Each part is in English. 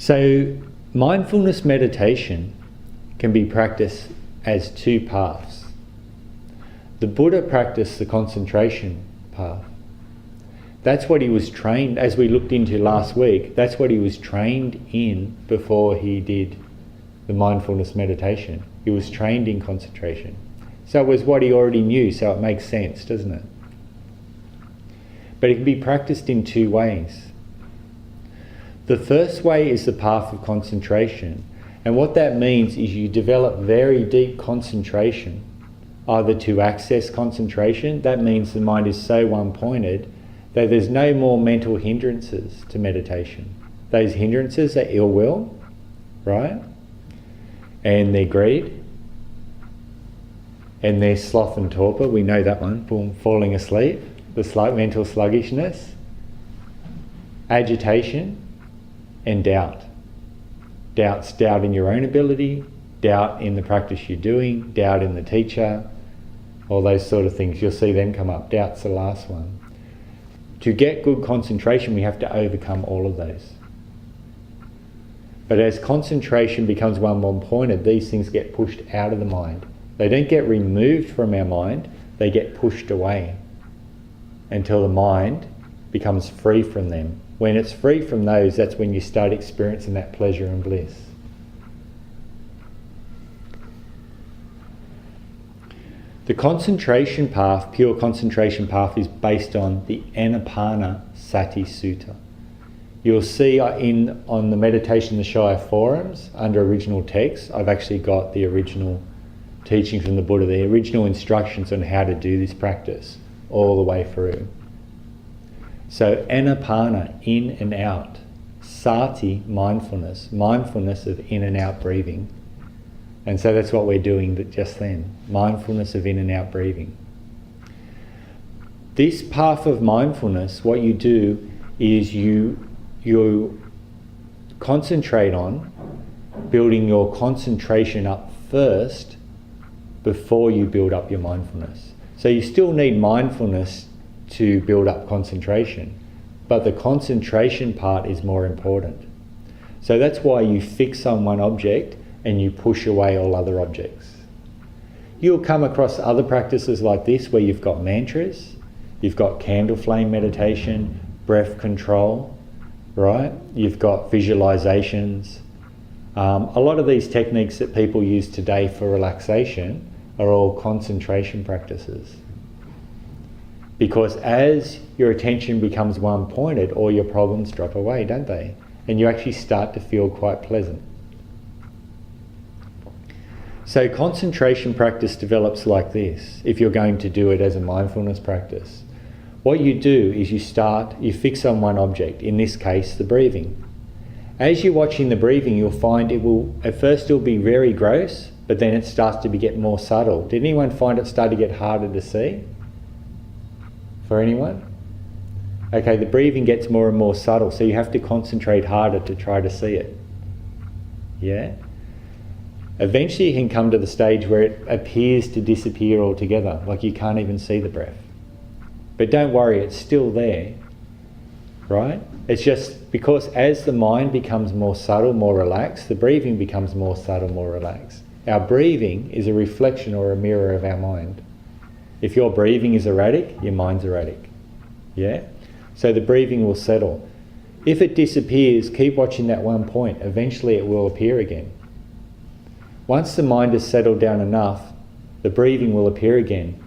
So mindfulness meditation can be practiced as two paths. The Buddha practiced the concentration path. That's what he was trained, as we looked into last week, that's what he was trained in before he did the mindfulness meditation. He was trained in concentration. So it was what he already knew, so it makes sense, doesn't it? But it can be practiced in two ways. The first way is the path of concentration. And what that means is you develop very deep concentration, either to access concentration. That means the mind is so one-pointed that there's no more mental hindrances to meditation. Those hindrances are ill will, right? And their greed. And their sloth and torpor. We know that one, boom, falling asleep. The mental sluggishness. Agitation. And doubt. Doubt in your own ability, doubt in the practice you're doing, doubt in the teacher, all those sort of things. You'll see them come up. Doubt's the last one. To get good concentration, we have to overcome all of those. But as concentration becomes one-pointed, these things get pushed out of the mind. They don't get removed from our mind, they get pushed away until the mind becomes free from them. When it's free from those, that's when you start experiencing that pleasure and bliss. The concentration path, pure concentration path, is based on the Anapanasati Sutta. You'll see on the Meditation in the Shire forums, under original text, I've actually got the original teaching from the Buddha, the original instructions on how to do this practice, all the way through. So Anapana, in and out. Sati, mindfulness. Mindfulness of in and out breathing. And so that's what we're doing just then. Mindfulness of in and out breathing. This path of mindfulness, what you do is you concentrate on building your concentration up first before you build up your mindfulness. So you still need mindfulness to build up concentration, but the concentration part is more important. So that's why you fix on one object and you push away all other objects. You'll come across other practices like this where you've got mantras, you've got candle flame meditation, breath control, right? You've got visualizations. A lot of these techniques that people use today for relaxation are all concentration practices. Because as your attention becomes one-pointed, all your problems drop away, don't they? And you actually start to feel quite pleasant. So concentration practice develops like this, if you're going to do it as a mindfulness practice. What you do is you fix on one object, in this case the breathing. As you're watching the breathing, you'll find at first it'll be very gross, but then it starts to get more subtle. Did anyone find it start to get harder to see? For anyone? Okay, the breathing gets more and more subtle, so you have to concentrate harder to try to see it. Yeah? Eventually you can come to the stage where it appears to disappear altogether, like you can't even see the breath. But don't worry, it's still there, right? It's just because as the mind becomes more subtle, more relaxed, the breathing becomes more subtle, more relaxed. Our breathing is a reflection or a mirror of our mind. If your breathing is erratic, your mind's erratic. Yeah? So the breathing will settle. If it disappears, keep watching that one point. Eventually it will appear again. Once the mind has settled down enough, the breathing will appear again.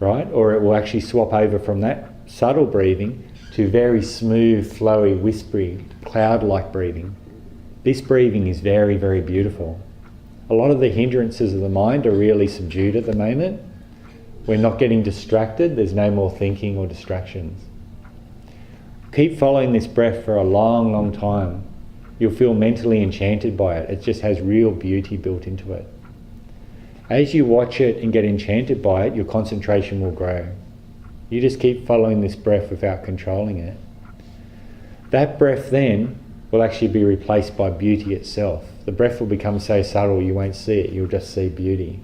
Right? Or it will actually swap over from that subtle breathing to very smooth, flowy, whispery, cloud-like breathing. This breathing is very, very beautiful. A lot of the hindrances of the mind are really subdued at the moment. We're not getting distracted, there's no more thinking or distractions. Keep following this breath for a long, long time. You'll feel mentally enchanted by it. It just has real beauty built into it. As you watch it and get enchanted by it, your concentration will grow. You just keep following this breath without controlling it. That breath then will actually be replaced by beauty itself. The breath will become so subtle you won't see it, you'll just see beauty.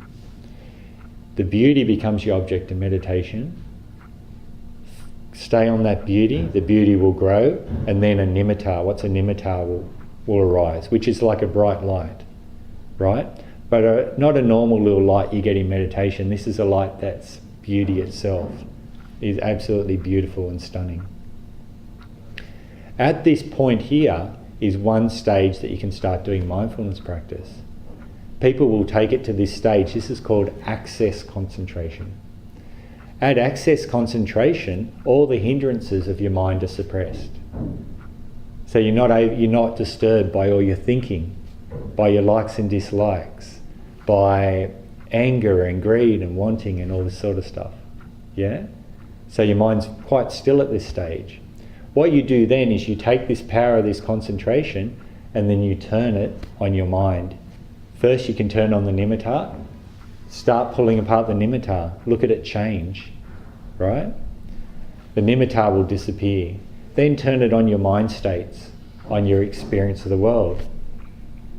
The beauty becomes your object of meditation. Stay on that beauty, the beauty will grow, and then a nimitta. What's a nimitta? Will will arise, which is like a bright light, right? But not a normal little light you get in meditation. This is a light that's beauty itself. It's absolutely beautiful and stunning. At this point here is one stage that you can start doing mindfulness practice. People will take it to this stage. This is called access concentration. At access concentration, all the hindrances of your mind are suppressed. So you're not disturbed by all your thinking, by your likes and dislikes, by anger and greed and wanting and all this sort of stuff. Yeah? So your mind's quite still at this stage. What you do then is you take this power of this concentration and then you turn it on your mind. First you can turn on the nimitta, start pulling apart the nimitta, look at it change, right? The nimitta will disappear. Then turn it on your mind states, on your experience of the world.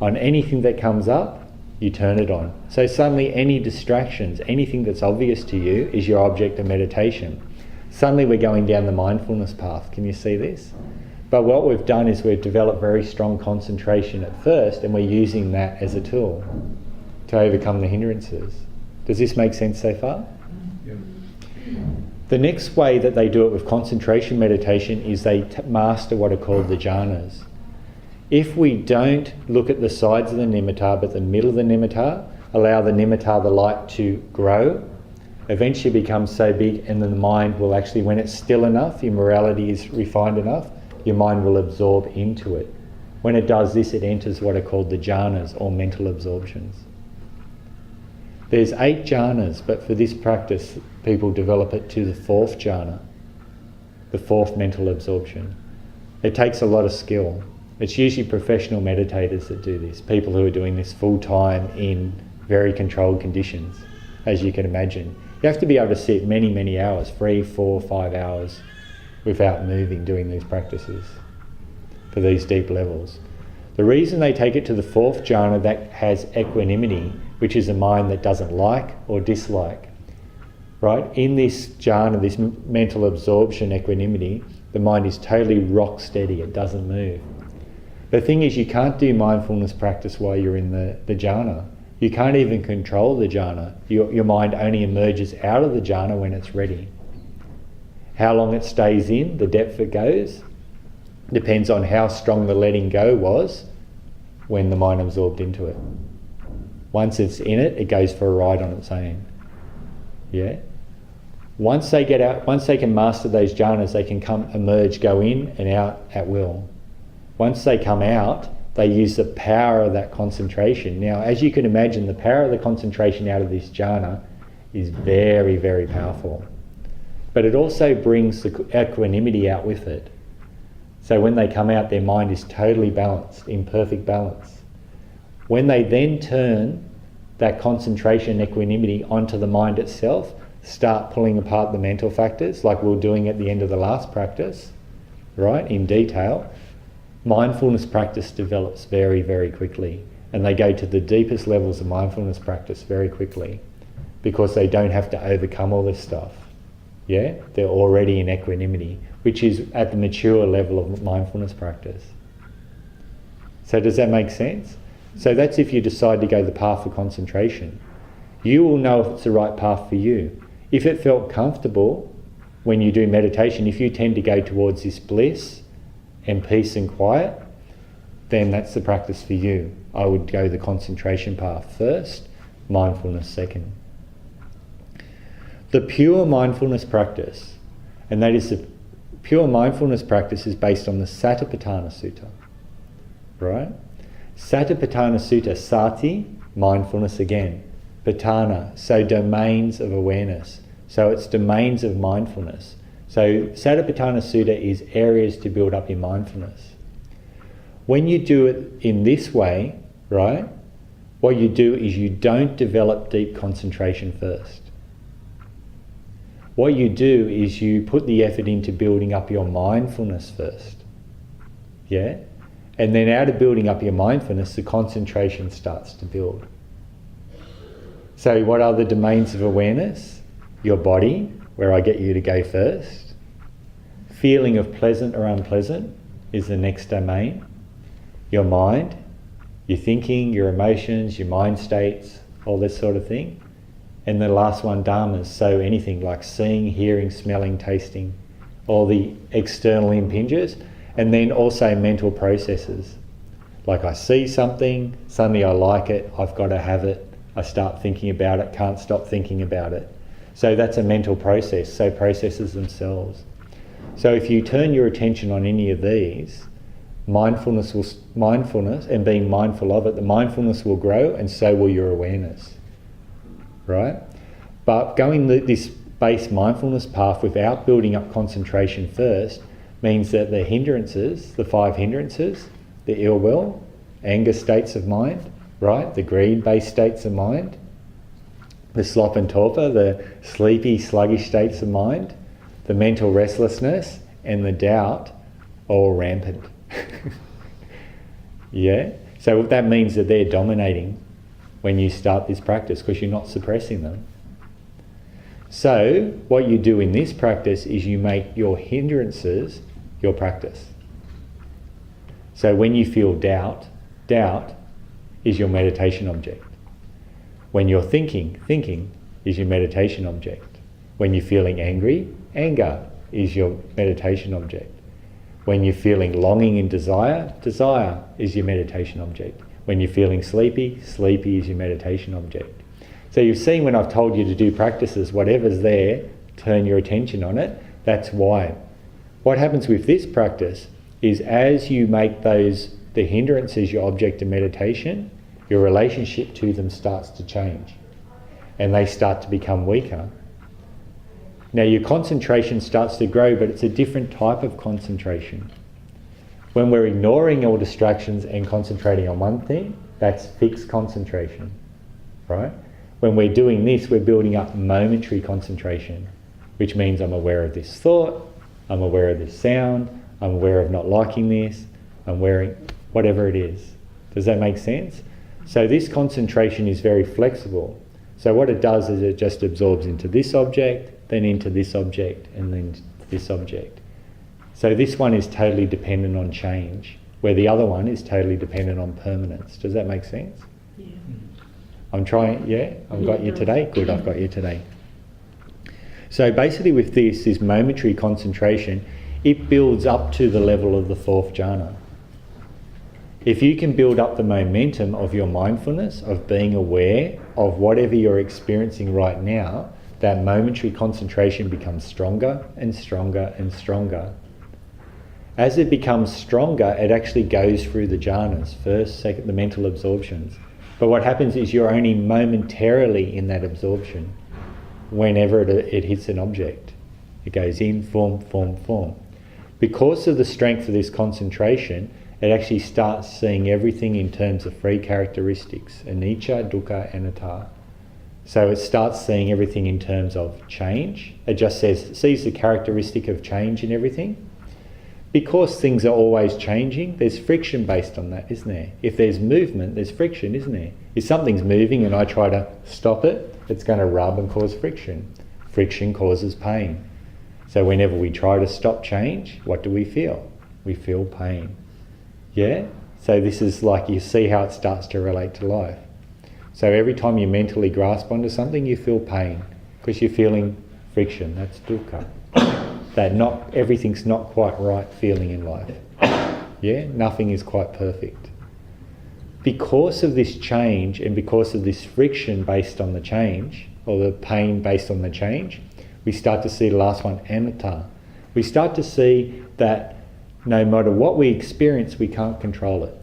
On anything that comes up, you turn it on. So suddenly any distractions, anything that's obvious to you is your object of meditation. Suddenly we're going down the mindfulness path. Can you see this? But what we've done is we've developed very strong concentration at first, and we're using that as a tool to overcome the hindrances. Does this make sense so far? Yeah. The next way that they do it with concentration meditation is they master what are called the jhanas. If we don't look at the sides of the nimitta but the middle of the nimitta, allow the nimitta, the light, to grow, eventually becomes so big, and then the mind will actually, when it's still enough, your morality is refined enough, your mind will absorb into it. When it does this, it enters what are called the jhanas, or mental absorptions. There's 8 jhanas, but for this practice people develop it to the 4th jhana, the 4th mental absorption. It takes a lot of skill. It's usually professional meditators that do this, people who are doing this full time in very controlled conditions, as you can imagine. You have to be able to sit many, many hours, 3, 4, 5 hours, without moving, doing these practices for these deep levels. The reason they take it to the 4th jhana, that has equanimity, which is a mind that doesn't like or dislike, right? In this jhana, this mental absorption, equanimity, the mind is totally rock steady, it doesn't move. The thing is, you can't do mindfulness practice while you're in the jhana. You can't even control the jhana. Your mind only emerges out of the jhana when it's ready. How long it stays in, the depth it goes, depends on how strong the letting go was when the mind absorbed into it. Once it's in it, it goes for a ride on its own. Yeah? Once they get out, once they can master those jhanas, they can emerge, go in and out at will. Once they come out, they use the power of that concentration. Now, as you can imagine, the power of the concentration out of this jhana is very, very powerful. But it also brings the equanimity out with it. So when they come out, their mind is totally balanced, in perfect balance. When they then turn that concentration and equanimity onto the mind itself, start pulling apart the mental factors, like we were doing at the end of the last practice, right, in detail, mindfulness practice develops very, very quickly. And they go to the deepest levels of mindfulness practice very quickly, because they don't have to overcome all this stuff. Yeah, they're already in equanimity, which is at the mature level of mindfulness practice. So does that make sense? So that's if you decide to go the path of concentration. You will know if it's the right path for you. If it felt comfortable when you do meditation, if you tend to go towards this bliss and peace and quiet, then that's the practice for you. I would go the concentration path first, mindfulness second. The pure mindfulness practice, and that is the pure mindfulness practice, is based on the Satipatthana Sutta, right? Satipatthana Sutta, sati, mindfulness again, patthana, so domains of awareness. So it's domains of mindfulness. So Satipatthana Sutta is areas to build up your mindfulness. When you do it in this way, right, what you do is you don't develop deep concentration first. What you do is you put the effort into building up your mindfulness first. Yeah? And then out of building up your mindfulness, the concentration starts to build. So what are the domains of awareness? Your body, where I get you to go first. Feeling of pleasant or unpleasant is the next domain. your mind, your thinking, your emotions, your mind states, all this sort of thing. And the last one, dharmas, so anything like seeing, hearing, smelling, tasting, all the external impinges, and then also mental processes. Like I see something, suddenly I like it, I've got to have it, I start thinking about it, can't stop thinking about it. So that's a mental process, so processes themselves. So if you turn your attention on any of these, mindfulness and being mindful of it, the mindfulness will grow and so will your awareness, right? But going this base mindfulness path without building up concentration first means that the hindrances, the 5 hindrances, the ill will, anger states of mind, right? The greed-based states of mind, the sloth and torpor, the sleepy, sluggish states of mind, the mental restlessness, and the doubt, all rampant. Yeah? So that means that they're dominating when you start this practice because you're not suppressing them. So what you do in this practice is you make your hindrances your practice. So when you feel doubt is your meditation object. When you're thinking is your meditation object. When you're feeling angry, anger is your meditation object. When you're feeling longing and desire is your meditation object. When you're feeling sleepy is your meditation object. So you've seen when I've told you to do practices, whatever's there, turn your attention on it, that's why. What happens with this practice is as you make the hindrances your object of meditation, your relationship to them starts to change and they start to become weaker. Now your concentration starts to grow, but it's a different type of concentration. When we're ignoring all distractions and concentrating on one thing, that's fixed concentration, right? When we're doing this, we're building up momentary concentration, which means I'm aware of this thought, I'm aware of this sound, I'm aware of not liking this, I'm wearing whatever it is. Does that make sense? So this concentration is very flexible. So what it does is it just absorbs into this object, then into this object, and then this object. So this one is totally dependent on change, where the other one is totally dependent on permanence. Does that make sense? Yeah. I'm trying, yeah? I've got you today? Good, I've got you today. So basically with this momentary concentration, it builds up to the level of the 4th jhana. If you can build up the momentum of your mindfulness, of being aware of whatever you're experiencing right now, that momentary concentration becomes stronger and stronger and stronger. As it becomes stronger, it actually goes through the jhanas, first, second, the mental absorptions. But what happens is you're only momentarily in that absorption whenever it hits an object. It goes in, form, form, form. Because of the strength of this concentration, it actually starts seeing everything in terms of 3 characteristics, anicca, dukkha, anatta. So it starts seeing everything in terms of change. It just sees the characteristic of change in everything. Because things are always changing, there's friction based on that, isn't there? If there's movement, there's friction, isn't there? If something's moving and I try to stop it, it's going to rub and cause friction. Friction causes pain. So whenever we try to stop change, what do we feel? We feel pain. Yeah? So this is like, you see how it starts to relate to life. So every time you mentally grasp onto something, you feel pain because you're feeling friction. That's dukkha. That not everything's not quite right feeling in life. Yeah? Nothing is quite perfect. Because of this change and because of this friction based on the change, or the pain based on the change, we start to see the last one, anatta. We start to see that no matter what we experience, we can't control it.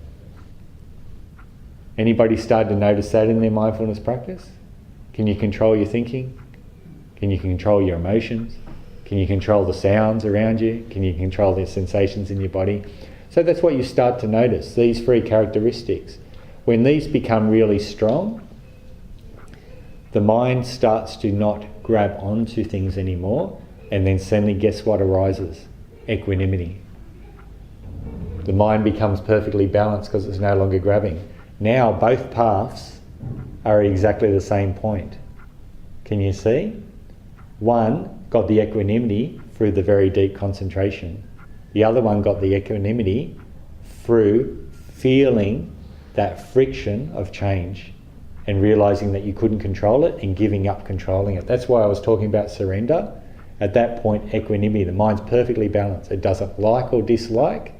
Anybody started to notice that in their mindfulness practice? Can you control your thinking? Can you control your emotions? Can you control the sounds around you? Can you control the sensations in your body? So that's what you start to notice, these 3 characteristics. When these become really strong, the mind starts to not grab onto things anymore, and then suddenly guess what arises? Equanimity. The mind becomes perfectly balanced because it's no longer grabbing. Now both paths are at exactly the same point. Can you see? One got the equanimity through the very deep concentration. The other one got the equanimity through feeling that friction of change and realizing that you couldn't control it and giving up controlling it. That's why I was talking about surrender. At that point, equanimity, the mind's perfectly balanced. It doesn't like or dislike,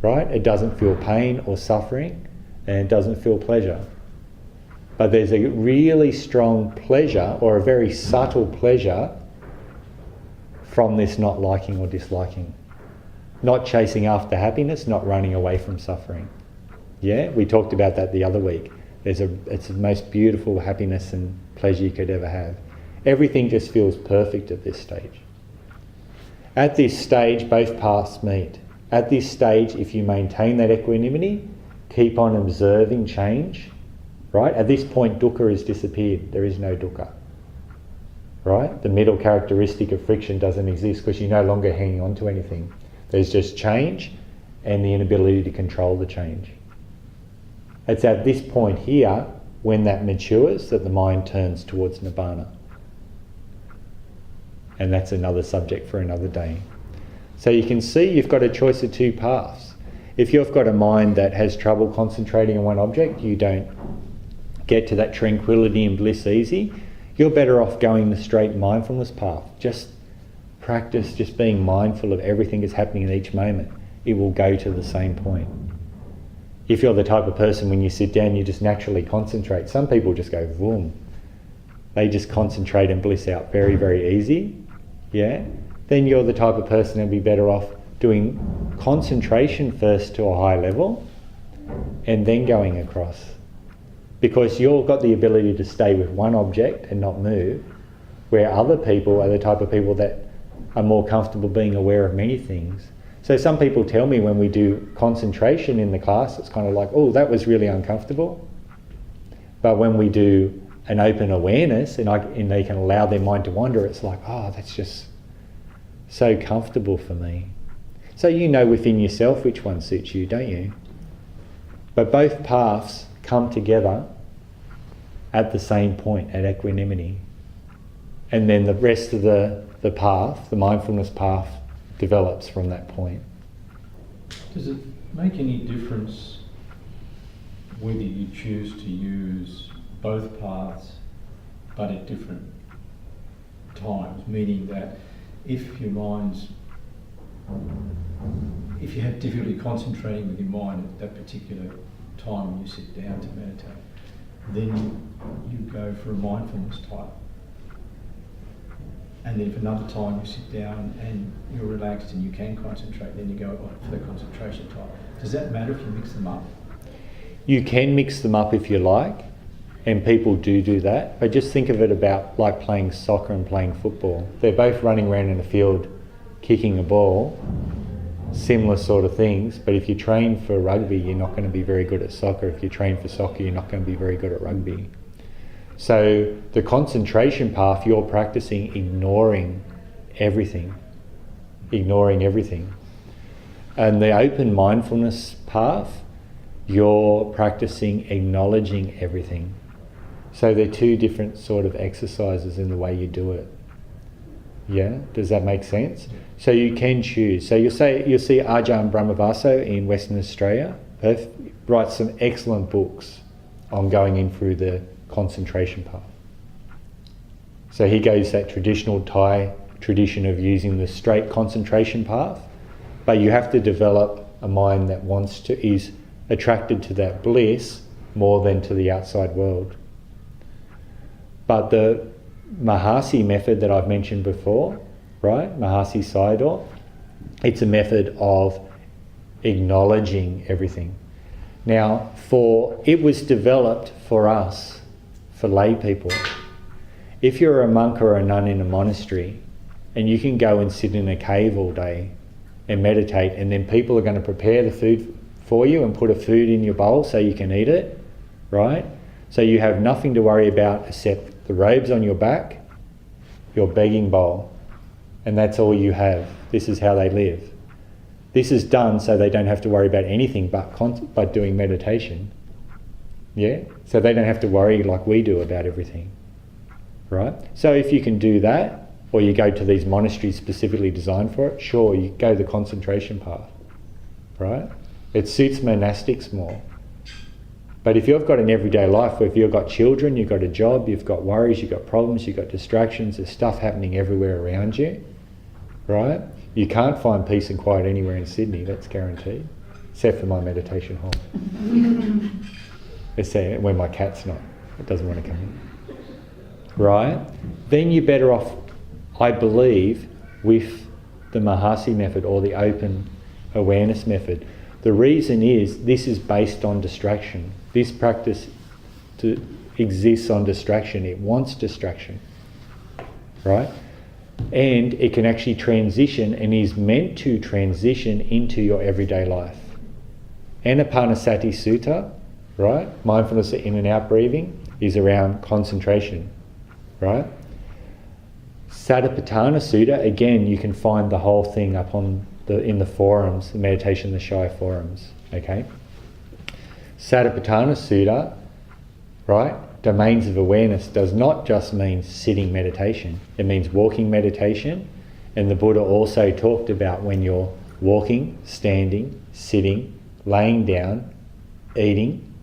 right? It doesn't feel pain or suffering, and it doesn't feel pleasure. But there's a really strong pleasure, or a very subtle pleasure, from this not liking or disliking. Not chasing after happiness, not running away from suffering. Yeah, we talked about that the other week. It's the most beautiful happiness and pleasure you could ever have. Everything just feels perfect at this stage. At this stage, both paths meet. At this stage, if you maintain that equanimity, keep on observing change, right? At this point, dukkha has disappeared. There is no dukkha, right? The middle characteristic of friction doesn't exist because you're no longer hanging on to anything. There's just change and the inability to control the change. It's at this point here, when that matures, that the mind turns towards nibbana. And that's another subject for another day. So you can see you've got a choice of two paths. If you've got a mind that has trouble concentrating on one object, you don't get to that tranquility and bliss easy, you're better off going the straight mindfulness path. Just practice just being mindful of everything that's happening in each moment. It will go to the same point. If you're the type of person when you sit down you just naturally concentrate, some people just go boom. They just concentrate and bliss out very, very easy. Yeah? Then you're the type of person who'd be better off doing concentration first to a high level and then going across. Because you've got the ability to stay with one object and not move, where other people are the type of people that are more comfortable being aware of many things. So some people tell me when we do concentration in the class, it's kind of like, oh, that was really uncomfortable. But when we do an open awareness and they can allow their mind to wander, it's like, oh, that's just so comfortable for me. So you know within yourself which one suits you, don't you? But both paths come together at the same point, at equanimity. And then the rest of the path, the mindfulness path, develops from that point. Does it make any difference whether you choose to use both paths but at different times? Meaning that if you have difficulty concentrating with your mind at that particular time when you sit down to meditate, then you go for a mindfulness type. And then if another time you sit down and you're relaxed and you can concentrate, then you go for the concentration type. Does that matter if you mix them up? You can mix them up if you like, and people do that, but just think of it about like playing soccer and playing football. They're both running around in a field kicking a ball, similar sort of things, but if you train for rugby, you're not going to be very good at soccer. If you train for soccer, you're not going to be very good at rugby. So the concentration path, you're practicing ignoring everything. And the open mindfulness path, you're practicing acknowledging everything. So they're two different sort of exercises in the way you do it. Yeah, does that make sense? So you can choose. So you'll see Ajahn Brahmavaso in Western Australia. Perth writes some excellent books on going in through the concentration path. So he goes that traditional Thai tradition of using the straight concentration path, but you have to develop a mind that is attracted to that bliss more than to the outside world. But the Mahasi method that I've mentioned before, right? Mahasi Sayadaw, it's a method of acknowledging everything. Now, it was developed for us, for lay people. If you're a monk or a nun in a monastery and you can go and sit in a cave all day and meditate, and then people are going to prepare the food for you and put a food in your bowl so you can eat it, right? So you have nothing to worry about except the robes on your back, your begging bowl, and that's all you have. This is how they live. This is done so they don't have to worry about anything but doing meditation. Yeah? So they don't have to worry like we do about everything. Right? So if you can do that, or you go to these monasteries specifically designed for it, sure, you go the concentration path. Right? It suits monastics more. But if you've got an everyday life, where if you've got children, you've got a job, you've got worries, you've got problems, you've got distractions, there's stuff happening everywhere around you, right? You can't find peace and quiet anywhere in Sydney, that's guaranteed. Except for my meditation hall. Except when my cat's not. It doesn't want to come in. Right? Then you're better off, I believe, with the Mahasi method or the open awareness method. The reason is this is based on distraction. This practice exists on distraction. It wants distraction. Right? And it can actually transition and is meant to transition into your everyday life. Anapanasati Sutta, right? Mindfulness in and out breathing is around concentration, right? Satipatthana Sutta, again, you can find the whole thing up on in the forums, the Meditation the Shy forums, okay? Satipatthana Sutta, right? Domains of awareness does not just mean sitting meditation. It means walking meditation. And the Buddha also talked about when you're walking, standing, sitting, laying down, eating,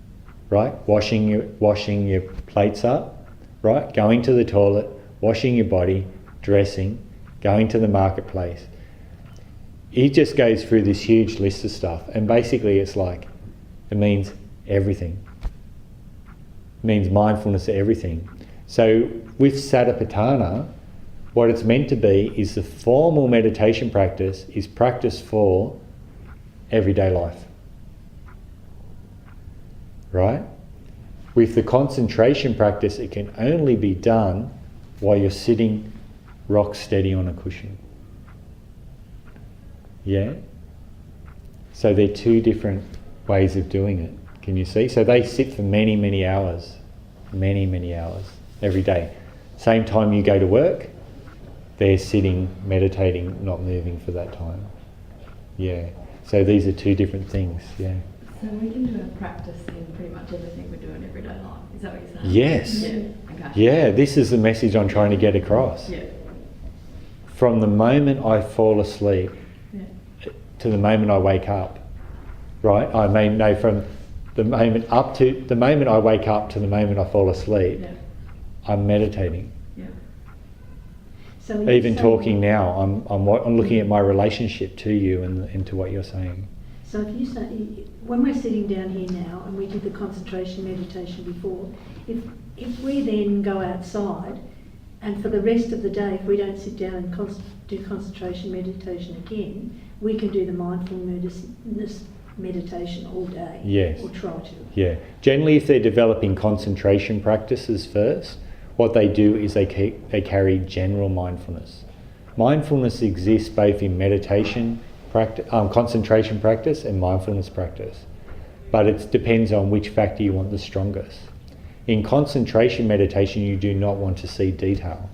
right? Washing your plates up, right? Going to the toilet, washing your body, dressing, going to the marketplace. He just goes through this huge list of stuff, and basically it's like, it means everything. It means mindfulness of everything. So with Satipatthana, what it's meant to be is the formal meditation practice is practice for everyday life. Right? With the concentration practice, it can only be done while you're sitting rock steady on a cushion. Yeah? So they're two different ways of doing it. Can you see? So they sit for many, many hours. Many, many hours every day. Same time you go to work, they're sitting, meditating, not moving for that time. Yeah. So these are two different things. Yeah. So we can do a practice in pretty much everything we do in everyday life. Is that what you're saying? Yes. Yeah. Okay. Yeah, this is the message I'm trying to get across. Yeah. From the moment I fall asleep to the moment I wake up, right? I mean, no, from the moment I wake up to the moment I fall asleep, I'm meditating. Yeah. So even talking now, I'm looking at my relationship to you and to what you're saying. So if you say, when we're sitting down here now and we did the concentration meditation before, if we then go outside and for the rest of the day, if we don't sit down and do concentration meditation again, we can do the mindfulness meditation all day. Yes. Or try to. Yeah. Generally, if they're developing concentration practices first, what they do is they carry general mindfulness. Mindfulness exists both in meditation practice, concentration practice and mindfulness practice. But it depends on which factor you want the strongest. In concentration meditation, you do not want to see detail.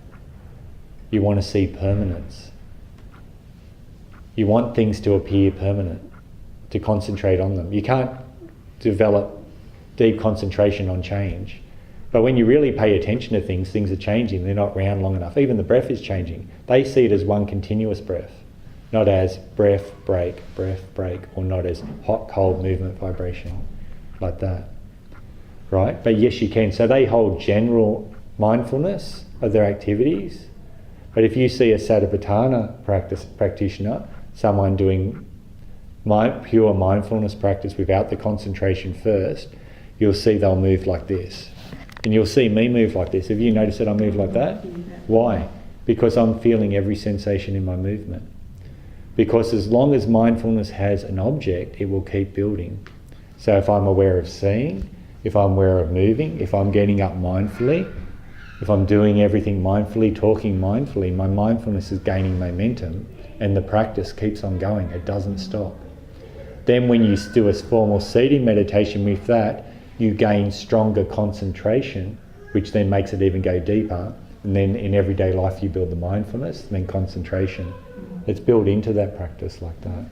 You want to see permanence. You want things to appear permanent, to concentrate on them. You can't develop deep concentration on change. But when you really pay attention to things, things are changing. They're not round long enough. Even the breath is changing. They see it as one continuous breath, not as breath, break, or not as hot, cold, movement, vibration, like that. Right? But yes, you can. So they hold general mindfulness of their activities. But if you see a Satipatthana practitioner, someone doing pure mindfulness practice without the concentration first, you'll see they'll move like this. And you'll see me move like this. Have you noticed that I move like that? Why? Because I'm feeling every sensation in my movement. Because as long as mindfulness has an object, it will keep building. So if I'm aware of seeing, if I'm aware of moving, if I'm getting up mindfully, if I'm doing everything mindfully, talking mindfully, my mindfulness is gaining momentum and the practice keeps on going. It doesn't stop. Then when you do a formal seating meditation with that, you gain stronger concentration, which then makes it even go deeper. And then in everyday life you build the mindfulness, and then concentration. It's built into that practice like that.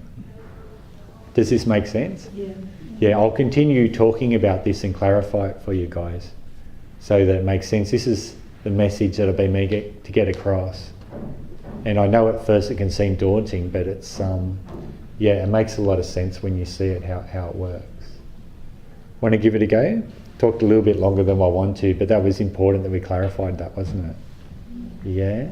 Does this make sense? Yeah. Yeah, I'll continue talking about this and clarify it for you guys so that it makes sense. This is the message that I've been meaning to get across. And I know at first it can seem daunting, but it's Yeah, it makes a lot of sense when you see it, how it works. Want to give it a go? Talked a little bit longer than I want to, but that was important that we clarified that, wasn't it? Yeah?